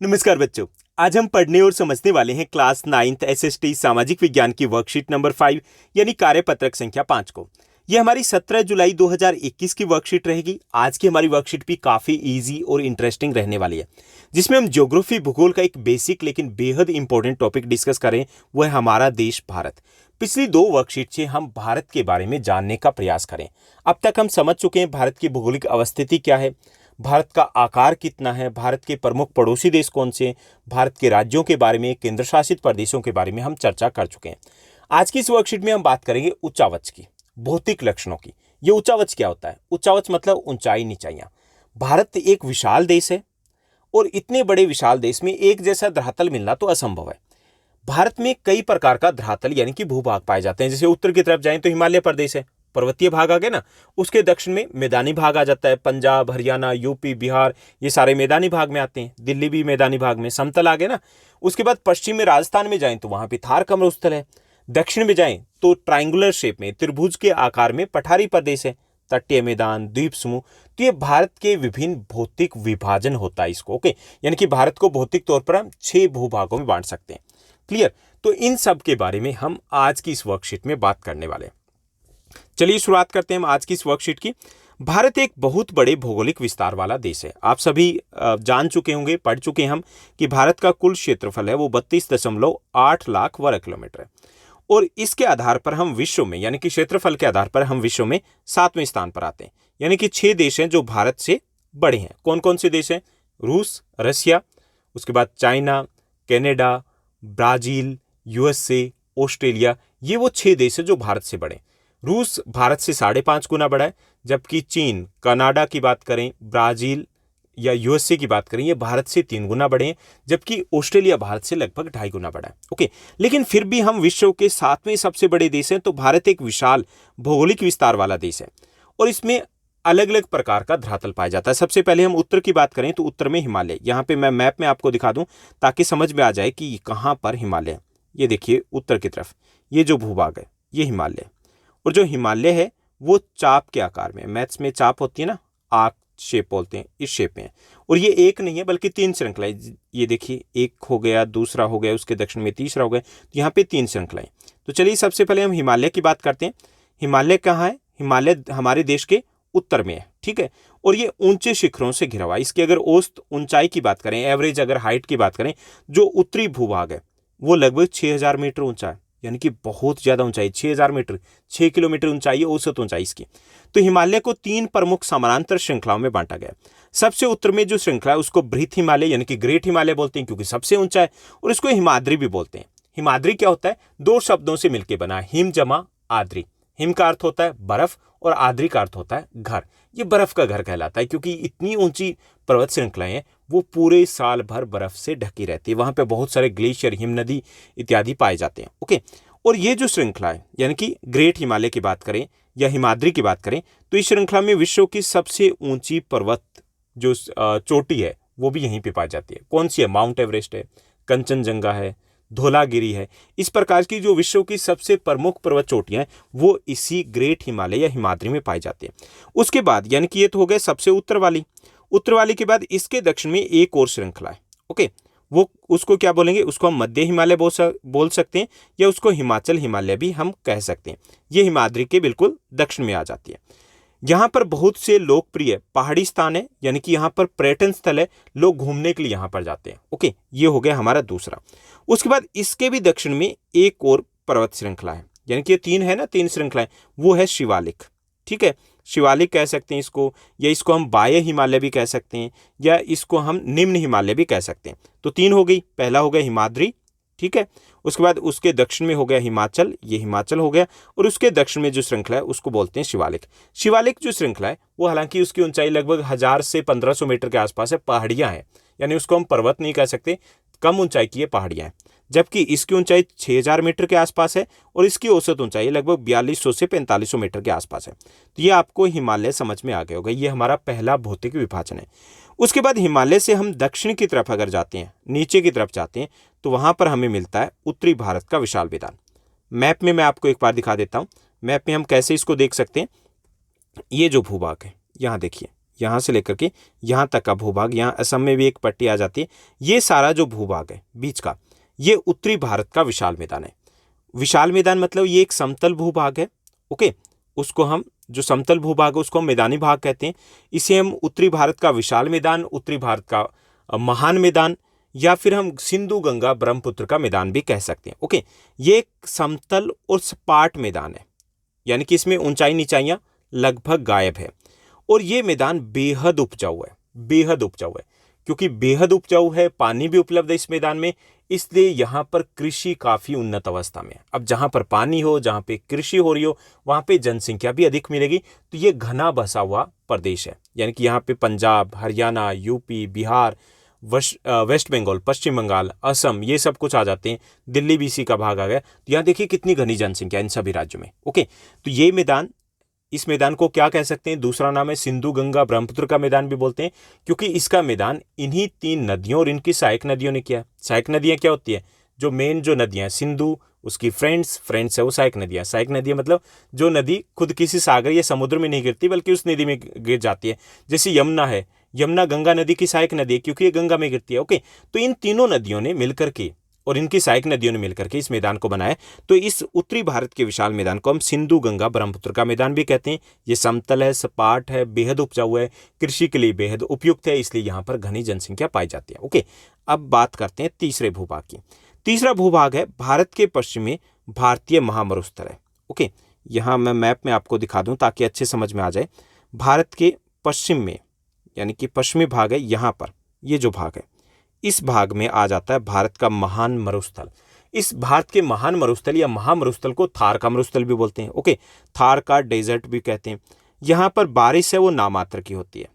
नमस्कार बच्चों। आज हम पढ़ने और समझने वाले हैं क्लास 9th एसएसटी सामाजिक विज्ञान की वर्कशीट नंबर 5 यानी कार्यपत्रक संख्या 5 को। यह हमारी 17 जुलाई 2021 की वर्कशीट रहेगी। आज की हमारी वर्कशीट भी काफी इजी और इंटरेस्टिंग रहने वाली है, जिसमें हम ज्योग्राफी भूगोल का एक बेसिक लेकिन बेहद इंपॉर्टेंट टॉपिक डिस्कस करें, वो है हमारा देश भारत। पिछली दो वर्कशीट से हम भारत के बारे में जानने का प्रयास करें। अब तक हम समझ चुके हैं भारत की भौगोलिक अवस्थिति क्या है, भारत का आकार कितना है, भारत के प्रमुख पड़ोसी देश कौन से हैं, भारत के राज्यों के बारे में, केंद्र शासित प्रदेशों के बारे में हम चर्चा कर चुके हैं। आज की इस वर्कशीट में हम बात करेंगे उच्चावच की, भौतिक लक्षणों की। ये उच्चावच क्या होता है? उच्चावच मतलब ऊंचाई नीचाइयां। भारत एक विशाल देश है और इतने बड़े विशाल देश में एक जैसा धरातल मिलना तो असंभव है। भारत में कई प्रकार का धरातल यानी कि भूभाग पाए जाते हैं। जैसे उत्तर की तरफ जाएं तो हिमालय प्रदेश है, पर्वतीय भाग आ गए ना। उसके दक्षिण में मैदानी भाग आ जाता है, पंजाब, हरियाणा, यूपी, बिहार, ये सारे मैदानी भाग में आते हैं। दिल्ली भी मैदानी भाग में, समतल आ गए ना। उसके बाद पश्चिम में राजस्थान में जाएं तो वहां पे थार का मरुस्थल है। दक्षिण में जाएं तो ट्राइंगुलर शेप में, त्रिभुज के आकार में पठारी प्रदेश है, तटीय मैदान, द्वीप समूह। तो ये भारत के विभिन्न भौतिक विभाजन होता है इसको। ओके, यानी कि भारत को भौतिक तौर पर हम 6 भूभागों में बांट सकते हैं। क्लियर? तो इन सब के बारे में हम आज की इस वर्कशीट में बात करने वाले हैं। चलिए शुरुआत करते हैं हम आज की इस वर्कशीट की। भारत एक बहुत बड़े भौगोलिक विस्तार वाला देश है। आप सभी जान चुके होंगे, पढ़ चुके हैं हम कि भारत का कुल क्षेत्रफल है वो 32.8 लाख वर्ग किलोमीटर है। और इसके आधार पर हम विश्व में, यानी कि क्षेत्रफल के आधार पर हम विश्व में 7वें स्थान पर आते हैं। यानी कि 6 देश हैं जो भारत से बड़े हैं। कौन कौन से देश हैं? रूस, रशिया, उसके बाद China, Canada, Brazil, USA, Australia. ये वो 6 देश हैं जो भारत से बड़े हैं। रूस भारत से 5.5 गुना बड़ा है, जबकि चीन, कनाडा की बात करें, ब्राजील या यूएसए की बात करें, ये भारत से 3 गुना बड़े हैं, जबकि ऑस्ट्रेलिया भारत से लगभग 2.5 गुना बड़ा है। ओके, लेकिन फिर भी हम विश्व के 7वें सबसे बड़े देश हैं। तो भारत एक विशाल भौगोलिक विस्तार वाला देश है और इसमें अलग अलग प्रकार का धरातल पाया जाता है। सबसे पहले हम उत्तर की बात करें तो उत्तर में हिमालय। यहाँ पे मैं मैप में आपको दिखा दूं ताकि समझ में आ जाए कि कहाँ पर हिमालय है। ये देखिए उत्तर की तरफ ये जो भूभाग है ये हिमालय, और जो हिमालय है वो चाप के आकार में, मैथ्स में चाप होती है ना, आर्क शेप बोलते हैं, इस शेप में है। और ये एक नहीं है बल्कि 3 श्रृंखलाएं। ये देखिए, एक हो गया, दूसरा हो गया, उसके दक्षिण में तीसरा हो गया, तो यहाँ पे 3 श्रृंखलाएं। तो चलिए सबसे पहले हम हिमालय की बात करते हैं। हिमालय कहाँ है? हिमालय हमारे देश के उत्तर में है, ठीक है। और ये ऊंचे शिखरों से घिरा हुआ है। इसकी अगर औसत ऊंचाई की बात करें, एवरेज अगर हाइट की बात करें, जो उत्तरी भूभाग है वो लगभग 6000 मीटर ऊंचा है, यानी कि बहुत ज्यादा ऊंचाई, 6000 मीटर, 6 किलोमीटर ऊंचाई है औसत ऊंचाई इसकी। तो हिमालय को 3 प्रमुख समानांतर श्रृंखलाओं में बांटा गया। सबसे उत्तर में जो श्रृंखला है उसको बृहत हिमालय यानी कि ग्रेट हिमालय बोलते हैं, क्योंकि सबसे ऊंचा है, और इसको हिमाद्री भी बोलते हैं। हिमाद्री क्या होता है? 2 शब्दों से मिलकर बना है, हिम जमा आद्री। हिम का अर्थ होता है बर्फ और आद्री का अर्थ होता है घर। ये बर्फ का घर कहलाता है क्योंकि इतनी ऊंची पर्वत श्रृंखलाएं हैं, वो पूरे साल भर बर्फ से ढकी रहती है। वहां पे बहुत सारे ग्लेशियर, हिम नदी इत्यादि पाए जाते हैं। ओके, और ये जो श्रृंखला है यानी कि ग्रेट हिमालय की बात करें या हिमाद्री की बात करें, तो इस श्रृंखला में विश्व की सबसे ऊंची पर्वत जो चोटी है वो भी यहीं पे पाई जाती है। कौन सी है? माउंट एवरेस्ट है, कंचनजंगा है, धौलागिरी है। इस प्रकार की जो विश्व की सबसे प्रमुख पर्वत चोटियां हैं वो इसी ग्रेट हिमालय या हिमाद्री में पाई जाती है। उसके बाद, यानी कि ये तो हो गए सबसे उत्तर वाली। उत्तर वाली के बाद इसके दक्षिण में एक और श्रृंखला है। ओके, वो उसको क्या बोलेंगे? उसको हम मध्य हिमालय बोल सकते हैं या उसको हिमाचल हिमालय भी हम कह सकते हैं। ये हिमाद्री के बिल्कुल दक्षिण में आ जाती है। यहाँ पर बहुत से लोकप्रिय पहाड़ी स्थान है, यानी कि यहाँ पर पर्यटन स्थल है, लोग घूमने के लिए यहाँ पर जाते हैं। ओके, ये हो गया हमारा दूसरा। उसके बाद इसके भी दक्षिण में एक और पर्वत श्रृंखला है, यानी कि ये 3 है ना, 3 श्रृंखलाएं, वो है शिवालिक। ठीक है, शिवालिक कह सकते हैं इसको, या इसको हम बाह्य हिमालय भी कह सकते हैं, या इसको हम निम्न हिमालय भी कह सकते हैं। तो 3 हो गई। पहला हो गया हिमाद्री, ठीक है। उसके बाद उसके दक्षिण में हो गया हिमाचल, ये हिमाचल हो गया, और उसके दक्षिण में जो श्रृंखला है उसको बोलते हैं शिवालिक। शिवालिक जो श्रृंखला है वो हालांकि उसकी ऊंचाई लगभग 1000 से 1500 मीटर के आसपास है, पहाड़ियां हैं, यानी उसको हम पर्वत नहीं कह सकते, कम ऊंचाई की ये पहाड़ियां हैं। जबकि इसकी ऊंचाई 6000 मीटर के आसपास है और इसकी औसत ऊंचाई लगभग 4200 से 4500 मीटर के आसपास है। तो ये आपको हिमालय समझ में आ गया होगा। ये हमारा पहला भौतिक विभाजन है। उसके बाद हिमालय से हम दक्षिण की तरफ अगर जाते हैं, नीचे की तरफ जाते हैं, तो वहां पर हमें मिलता है उत्तरी भारत का विशाल मैदान। मैप में मैं आपको एक बार दिखा देता हूं। मैप में हम कैसे इसको देख सकते हैं। ये जो भूभाग है, यहाँ देखिए, यहाँ से लेकर के यहाँ तक का भूभाग, यहाँ असम में भी एक पट्टी आ जाती है, ये सारा जो भूभाग है बीच का, ये उत्तरी भारत का विशाल मैदान है। विशाल मैदान मतलब ये एक समतल भूभाग है। ओके, उसको हम जो समतल भूभाग है उसको हम मैदानी भाग कहते हैं। इसे हम उत्तरी भारत का विशाल मैदान, उत्तरी भारत का महान मैदान, या फिर हम सिंधु गंगा ब्रह्मपुत्र का मैदान भी कह सकते हैं। ओके, ये एक समतल और सपाट मैदान है, यानी कि इसमें ऊंचाई नीचाइयां लगभग गायब है। और ये मैदान बेहद उपजाऊ है, बेहद उपजाऊ है। क्योंकि बेहद उपजाऊ है, पानी भी उपलब्ध है इस मैदान में, इसलिए यहाँ पर कृषि काफ़ी उन्नत अवस्था में है। अब जहाँ पर पानी हो, जहाँ पे कृषि हो रही हो, वहाँ पे जनसंख्या भी अधिक मिलेगी। तो ये घना बसा हुआ प्रदेश है, यानी कि यहाँ पे पंजाब, हरियाणा, यूपी, बिहार, वेस्ट बंगाल, पश्चिम बंगाल, असम, ये सब कुछ आ जाते हैं। दिल्ली भी इसी का भाग आ गया। तो यहाँ देखिए कितनी घनी जनसंख्या इन सभी राज्यों में। ओके, तो ये मैदान, इस मैदान को क्या कह सकते हैं, दूसरा नाम है सिंधु गंगा ब्रह्मपुत्र का मैदान भी बोलते हैं, क्योंकि इसका मैदान इन्हीं 3 नदियों और इनकी सहायक नदियों ने किया। सहायक नदियां क्या होती है, जो मेन जो नदियां हैं, सिंधु, उसकी फ्रेंड्स है वो सहायक नदियां। सहायक नदियां मतलब जो नदी खुद किसी सागर या समुद्र में नहीं गिरती बल्कि उस नदी में गिर जाती है। जैसे यमुना है, यमुना गंगा नदी की सहायक नदी है क्योंकि ये गंगा में गिरती है। ओके, तो इन तीनों नदियों ने मिलकर के और इनकी सहायक नदियों ने मिलकर के इस मैदान को बनाया। तो इस उत्तरी भारत के विशाल मैदान को हम सिंधु गंगा ब्रह्मपुत्र का मैदान भी कहते हैं। ये समतल है, सपाट है, बेहद उपजाऊ है, कृषि के लिए बेहद उपयुक्त है, इसलिए यहाँ पर घनी जनसंख्या पाई जाती है। ओके, अब बात करते हैं तीसरे भूभाग की। तीसरा भूभाग है भारत के पश्चिम में भारतीय महामरुस्थल है। ओके, यहाँ मैं मैप में आपको दिखा दूँ ताकि अच्छे समझ में आ जाए। भारत के पश्चिम में, यानी कि पश्चिमी भाग है, यहाँ पर ये जो भाग है, इस भाग में आ जाता है भारत का महान मरुस्थल। इस भारत के महान मरुस्थल या महामरुस्थल को थार का मरुस्थल भी बोलते हैं। ओके, थार का डेजर्ट भी कहते हैं। यहाँ पर बारिश है वो नामात्र की होती है,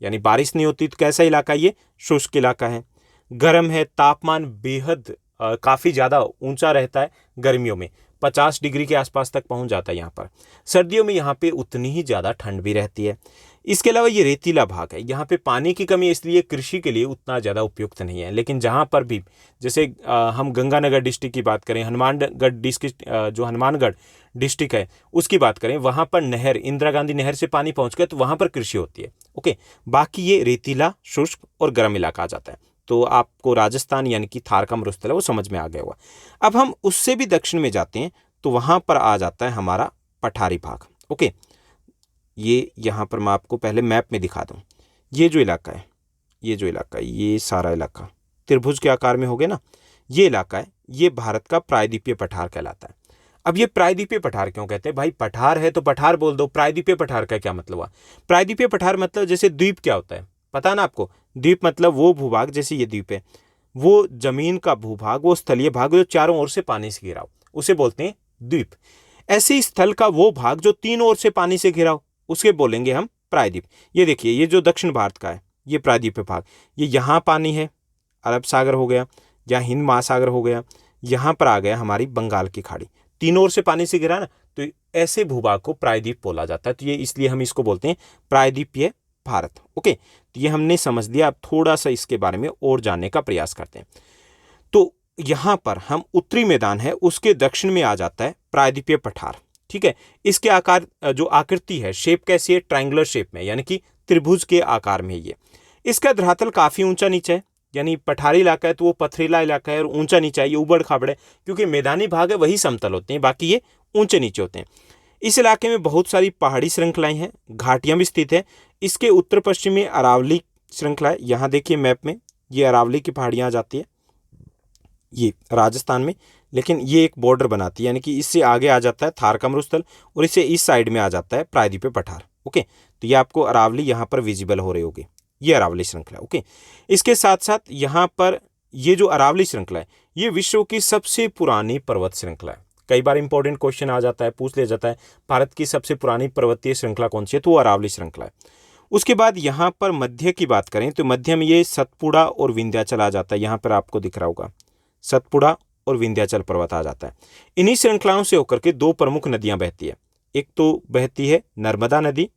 यानी बारिश नहीं होती। तो कैसा इलाका ये, शुष्क इलाका है, गर्म है, तापमान बेहद काफ़ी ज़्यादा ऊंचा रहता है। गर्मियों में 50 डिग्री के आसपास तक पहुंच जाता है यहाँ पर। सर्दियों में यहाँ पे उतनी ही ज़्यादा ठंड भी रहती है। इसके अलावा ये रेतीला भाग है, यहाँ पे पानी की कमी, इसलिए कृषि के लिए उतना ज़्यादा उपयुक्त नहीं है। लेकिन जहाँ पर भी, जैसे हम गंगानगर डिस्ट्रिक्ट की बात करें, हनुमानगढ़ डिस्ट्रिक्ट, जो हनुमानगढ़ डिस्ट्रिक्ट है उसकी बात करें, वहाँ पर नहर, इंदिरा गांधी नहर से पानी पहुँच गया तो वहाँ पर कृषि होती है। ओके, बाकी ये रेतीला, शुष्क और गर्म इलाका आ जाता है। तो आपको राजस्थान यानी कि थार का मरुस्थल है वो समझ में आ गया हुआ। अब हम उससे भी दक्षिण में जाते हैं तो वहाँ पर आ जाता है हमारा पठारी भाग। ओके, ये यहाँ पर मैं आपको पहले मैप में दिखा दूँ। ये जो इलाका है, ये सारा इलाका त्रिभुज के आकार में हो गया ना, ये इलाका है, ये भारत का प्रायद्वीपीय पठार कहलाता है। अब ये प्रायद्वीपीय पठार क्यों कहते हैं भाई, पठार है तो पठार बोल दो, प्रायद्वीपीय पठार का क्या मतलब हुआ। प्रायद्वीपीय पठार मतलब जैसे द्वीप क्या होता है पता ना आपको, द्वीप मतलब वो भूभाग, जैसे ये द्वीप है, वो जमीन का भूभाग, वो स्थलीय भाग जो चारों ओर से पानी से घिरा हो, उसे बोलते हैं द्वीप। ऐसे ही स्थल का वो भाग जो तीनों ओर से पानी से घिरा हो, उसके बोलेंगे हम प्रायद्वीप। ये देखिए, ये जो दक्षिण भारत का है ये प्रायद्वीपीय भाग, ये यहाँ पानी है, अरब सागर हो गया या हिंद महासागर हो गया, यहाँ पर आ गया हमारी बंगाल की खाड़ी, तीनों ओर से पानी से घिरा ना, तो ऐसे भूभाग को प्रायद्वीप बोला जाता है। तो ये इसलिए हम इसको बोलते हैं प्रायद्वीपीय भारत। ओके, तो ये हमने समझ लिया। अब थोड़ा सा इसके बारे में और जानने का प्रयास करते हैं। तो यहाँ पर हम उत्तरी मैदान है उसके दक्षिण में आ जाता है प्रायद्वीपीय पठार। ठीक है, इसके आकार, जो आकृति है, शेप कैसी है, ट्रायंगुलर शेप में, यानी कि त्रिभुज के आकार में ये। इसका धरातल काफ़ी ऊंचा नीचा है, यानी पठारी इलाका है तो वो पथरीला इलाका है और ऊंचा नीचा है, ये उबड़ खाबड़ है, क्योंकि मैदानी भाग है वही समतल होते हैं, बाकी ये ऊंचे नीचे होते हैं। इस इलाके में बहुत सारी पहाड़ी श्रृंखलाएं हैं, घाटियां भी स्थित है। इसके उत्तर पश्चिम में अरावली श्रृंखला है, यहाँ देखिए मैप में ये अरावली की पहाड़ियाँ आ जाती है, ये राजस्थान में, लेकिन ये एक बॉर्डर बनाती है, यानी कि इससे आगे आ जाता है थार का मरुस्थल और इससे इस साइड में आ जाता है प्रायद्वीपीय पठार। ओके, तो ये आपको अरावली यहाँ पर विजिबल हो रही होगी, ये अरावली श्रृंखला। ओके, इसके साथ साथ यहाँ पर ये जो अरावली श्रृंखला है ये विश्व की सबसे पुरानी पर्वत श्रृंखला है। कई बार इंपॉर्टेंट क्वेश्चन आ जाता है, पूछ लिया जाता है भारत की सबसे पुरानी पर्वतीय श्रृंखला कौन सी है, तो वो अरावली श्रृंखला है। उसके बाद यहाँ पर मध्य की बात करें तो मध्य में ये सतपुड़ा और विंध्याचल आ जाता है, यहाँ पर आपको दिख रहा होगा सतपुड़ा और विंध्याचल पर्वत आ जाता है। इन्हीं श्रृंखलाओं से होकर के दो प्रमुख नदियाँ बहती है, एक तो बहती है नर्मदा नदी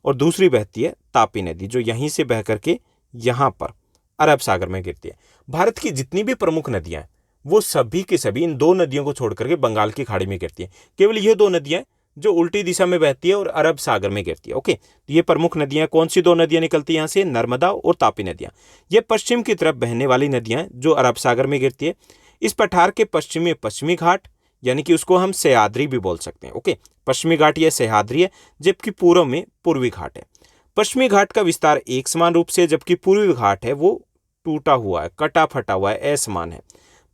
और दूसरी बहती है तापी नदी, जो यहीं से बह करके यहाँ पर अरब सागर में गिरती है। भारत की जितनी भी प्रमुख नदियाँ हैं वो सभी के सभी इन दो नदियों को छोड़ करके बंगाल की खाड़ी में गिरती हैं। केवल ये दो नदियाँ जो उल्टी दिशा में बहती है और अरब सागर में गिरती है। ओके, तो ये प्रमुख नदियां कौन सी दो नदियां निकलती है यहाँ से, नर्मदा और तापी नदियां। ये पश्चिम की तरफ बहने वाली नदियां जो अरब सागर में गिरती है। इस पठार के पश्चिम में पश्चिमी घाट, यानी कि उसको हम सह्याद्री भी बोल सकते हैं। ओके, पश्चिमी घाट यह सह्याद्री है, जबकि पूर्व में पूर्वी घाट है। पश्चिमी घाट का विस्तार एक समान रूप से, जबकि पूर्वी घाट है वो टूटा हुआ है, कटा फटा हुआ है, असमान है।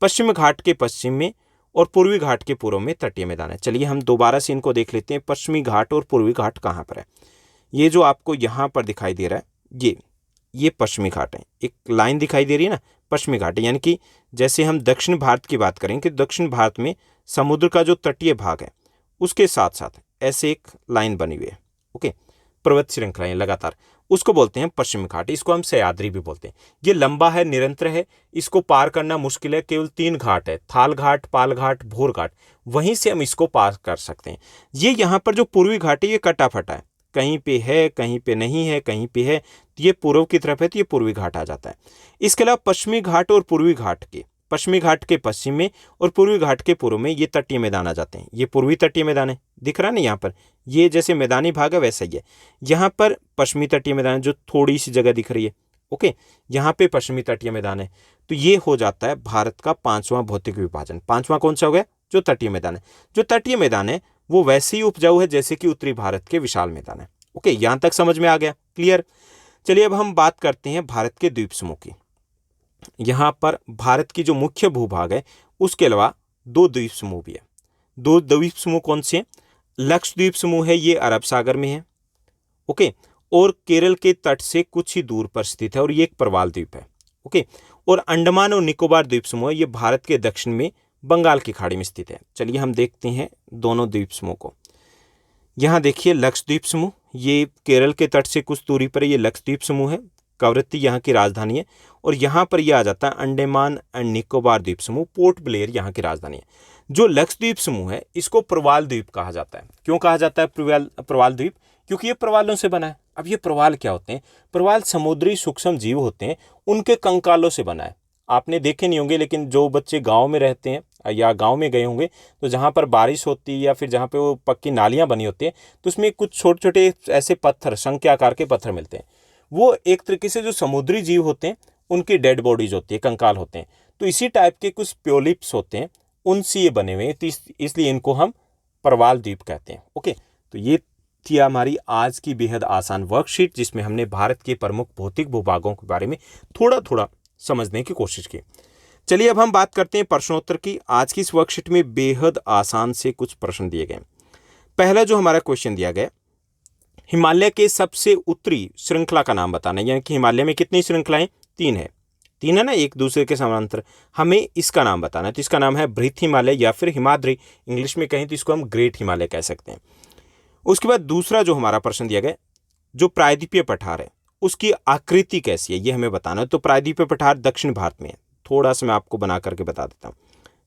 पश्चिम घाट के पश्चिम में और पूर्वी घाट के पूर्व में तटीय मैदान है। चलिए हम दोबारा से इनको देख लेते हैं, पश्चिमी घाट और पूर्वी घाट कहाँ पर है। ये जो आपको यहाँ पर दिखाई दे रहा है, ये पश्चिमी घाट है। एक लाइन दिखाई दे रही है ना, पश्चिमी घाट है। यानी कि जैसे हम दक्षिण भारत की बात करें कि दक्षिण भारत में समुद्र का जो तटीय भाग है उसके साथ साथ ऐसे एक लाइन बनी हुई है। ओके, पर्वत श्रृंखलाएं लगातार, उसको बोलते हैं पश्चिमी घाट। इसको हम सह्याद्री भी बोलते हैं। ये लंबा है, निरंतर है, इसको पार करना मुश्किल है। केवल 3 घाट है, थाल घाट, पाल घाट, भोर घाट, वहीं से हम इसको पार कर सकते हैं। ये यहाँ पर जो पूर्वी घाट है ये कटा फटा है, कहीं पे है, कहीं पे नहीं है, कहीं पे है। तो ये पूर्व की तरफ है, तो ये पूर्वी घाट आ जाता है। इसके अलावा पश्चिमी घाट और पूर्वी घाट के, पश्चिमी घाट के पश्चिम में और पूर्वी घाट के पूर्व में ये तटीय मैदान आ जाते हैं। ये पूर्वी तटीय मैदान है, दिख रहा है ना यहाँ पर, ये जैसे मैदानी भाग है वैसा ही है। यहाँ पर पश्चिमी तटीय मैदान जो थोड़ी सी जगह दिख रही है। ओके, यहाँ पे पश्चिमी तटीय मैदान है। तो ये हो जाता है भारत का 5वां भौतिक विभाजन। 5वां कौन सा हो गया, जो तटीय मैदान है। जो तटीय मैदान है वो वैसे ही उपजाऊ है जैसे कि उत्तरी भारत के विशाल मैदान है। ओके, यहाँ तक समझ में आ गया, क्लियर। चलिए अब हम बात करते हैं भारत के द्वीप समूह की। यहाँ पर भारत की जो मुख्य भूभाग है उसके अलावा 2 द्वीप समूह भी है। 2 द्वीप समूह कौन से हैं, लक्षद्वीप समूह है, ये अरब सागर में है। ओके, और केरल के तट से कुछ ही दूर पर स्थित है और ये एक प्रवाल द्वीप है। ओके, और अंडमान और निकोबार द्वीप समूह है, ये भारत के दक्षिण में बंगाल की खाड़ी में स्थित है। चलिए हम देखते हैं दोनों द्वीप समूह को। यहाँ देखिए लक्षद्वीप समूह, ये केरल के तट से कुछ दूरी पर ये लक्षद्वीप समूह है। कवरत्ती यहाँ की राजधानी है। और यहाँ पर यह आ जाता है अंडमान एंड निकोबार द्वीप समूह, पोर्ट ब्लेयर यहाँ की राजधानी है। जो लक्षद्वीप समूह है इसको प्रवाल द्वीप कहा जाता है। क्यों कहा जाता है प्रवाल द्वीप, क्योंकि ये प्रवालों से बना है। अब ये प्रवाल क्या होते हैं, प्रवाल समुद्री सूक्ष्म जीव होते हैं, उनके कंकालों से बना है। आपने देखे नहीं होंगे, लेकिन जो बच्चे गांव में रहते हैं या गांव में गए होंगे तो जहाँ पर बारिश होती है या फिर जहाँ पे वो पक्की नालियाँ बनी होती हैं तो उसमें कुछ छोटे छोटे ऐसे पत्थर, शंख के आकार के पत्थर मिलते हैं। वो एक तरीके से जो समुद्री जीव होते हैं उनकी डेड बॉडीज होती है, कंकाल होते हैं। तो इसी टाइप के कुछ प्योलिप्स होते हैं, उनसे ये बने हुए हैं, तो इसलिए इनको हम प्रवाल द्वीप कहते हैं। ओके, तो ये थी हमारी आज की बेहद आसान वर्कशीट, जिसमें हमने भारत के प्रमुख भौतिक भूभागों के बारे में थोड़ा थोड़ा समझने की कोशिश की। चलिए अब हम बात करते हैं प्रश्नोत्तर की। आज की इस वर्कशीट में बेहद आसान से कुछ प्रश्न दिए गए। पहला जो हमारा क्वेश्चन दिया गया, हिमालय के सबसे उत्तरी श्रृंखला का नाम बताना है। यानी कि हिमालय में कितनी श्रृंखलाएं, 3 है, 3 है ना, एक दूसरे के समानांतर। हमें इसका नाम बताना है, तो इसका नाम है बृहत हिमालय या फिर हिमाद्री। इंग्लिश में कहें तो इसको हम ग्रेट हिमालय कह सकते हैं। उसके बाद दूसरा जो हमारा प्रश्न दिया गया, जो प्रायद्वीपीय पठार है उसकी आकृति कैसी है, ये हमें बताना है। तो प्रायद्वीपीय पठार दक्षिण भारत में है। थोड़ा सा मैं आपको बना करके बता देता हूँ।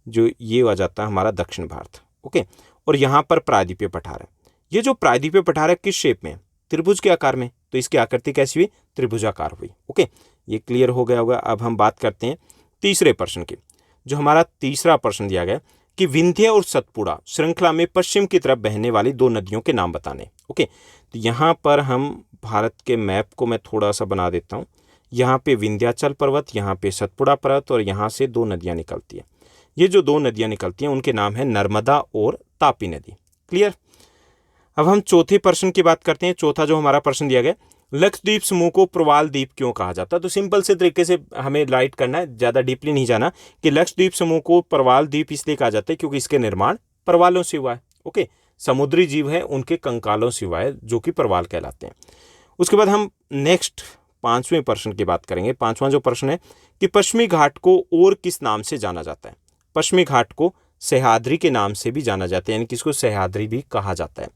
जो ये आ जाता है हमारा दक्षिण भारत। ओके, और यहाँ पर प्रायद्वीपीय पठार है। ये जो प्रायद्वीपीय पठार है किस शेप में, त्रिभुज के आकार में, तो इसकी आकृति कैसी हुई, त्रिभुजाकार हुई। ओके, ये क्लियर हो गया होगा। अब हम बात करते हैं तीसरे प्रश्न की। जो हमारा तीसरा प्रश्न दिया गया कि विंध्य और सतपुड़ा श्रृंखला में पश्चिम की तरफ बहने वाली 2 नदियों के नाम बताने। ओके, तो यहाँ पर हम भारत के मैप को मैं थोड़ा सा बना देता हूँ। यहाँ पे विंध्याचल पर्वत, यहाँ पे सतपुड़ा पर्वत, और यहाँ से 2 नदियाँ निकलती है। ये जो 2 नदियाँ निकलती हैं उनके नाम है नर्मदा और तापी नदी। क्लियर। अब हम चौथे प्रश्न की बात करते हैं। चौथा जो हमारा प्रश्न दिया गया, लक्षद्वीप समूह को प्रवाल द्वीप क्यों कहा जाता है। तो सिंपल से तरीके से हमें राइट करना है, ज़्यादा डीपली नहीं जाना, कि लक्षद्वीप समूह को प्रवाल द्वीप इसलिए कहा जाता है क्योंकि इसके निर्माण प्रवालों से हुआ है। ओके, समुद्री जीव है उनके कंकालों से हुआ है जो कि प्रवाल कहलाते हैं। उसके बाद हम नेक्स्ट 5वें प्रश्न की बात करेंगे। 5वां जो प्रश्न है कि पश्चिमी घाट को और किस नाम से जाना जाता है। पश्चिमी घाट को सह्याद्री के नाम से भी जाना जाता है, यानी कि इसको सह्याद्री भी कहा जाता है।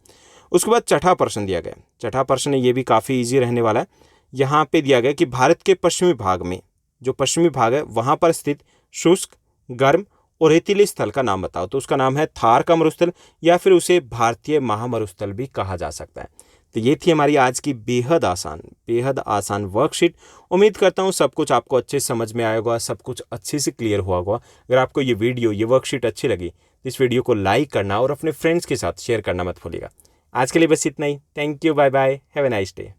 उसके बाद छठा प्रश्न दिया गया। छठा प्रश्न ये भी काफ़ी इजी रहने वाला है। यहाँ पे दिया गया कि भारत के पश्चिमी भाग में, जो पश्चिमी भाग है वहाँ पर स्थित शुष्क, गर्म और रेतीले स्थल का नाम बताओ। तो उसका नाम है थार का मरुस्थल या फिर उसे भारतीय महामरुस्थल भी कहा जा सकता है। तो ये थी हमारी आज की बेहद आसान वर्कशीट। उम्मीद करता हूँ सब कुछ आपको अच्छे समझ में आया होगा, सब कुछ अच्छे से क्लियर हुआ होगा। अगर आपको ये वीडियो, ये वर्कशीट अच्छी लगी इस वीडियो को लाइक करना और अपने फ्रेंड्स के साथ शेयर करना मत भूलिएगा। आज के लिए बस इतना ही। Thank you, bye bye, have a nice day.